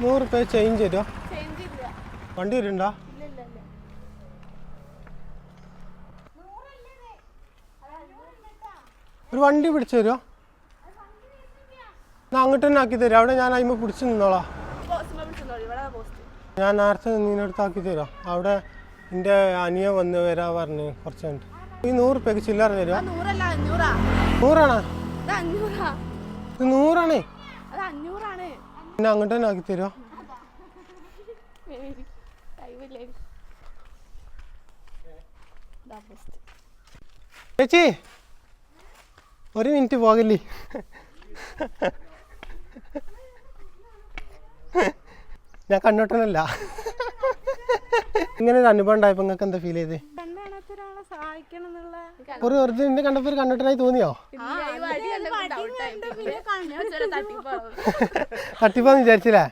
100 രൂപ ചേഞ്ച് തരുമോ? വണ്ടി വരുന്നുണ്ടോ? ഒരു വണ്ടി പിടിച്ചു തരുമോ? ഞാൻ അങ്ങോട്ട് തന്നെ ആക്കി തരാം. അവിടെ ഞാൻ അതിമ്മ പിടിച്ചു നിന്നോളാം. ഞാൻ നേരത്തെ നിന്നടുത്ത് ആക്കി തരാം. അവിടെ എൻ്റെ അനിയ വന്ന് വരാ പറഞ്ഞ് കുറച്ച് കഴിഞ്ഞിട്ട്. ഈ 100 രൂപയ്ക്ക് ചില്ലറ തരുമോ? 100ആണോ? ഇത് 100ആണേ. പിന്നെ അങ്ങോട്ട് തന്നെ ആക്കി തരുമോ? ചേച്ചി 1 മിനിറ്റ് പോകില്ലേ? ഞാൻ കണ്ണോട്ടനല്ല. ഇങ്ങനെ ഒരു അനുഭവം ഉണ്ടായപ്പോ നിങ്ങൾക്ക് എന്താ ഫീൽ ചെയ്ത്? ഒരു വെറുതെ എന്നെ കണ്ടപ്പോ ഒരു കണ്ണോട്ടനായി തോന്നിയോ? തട്ടിപ്പാന്ന് വിചാരിച്ചില്ലേ?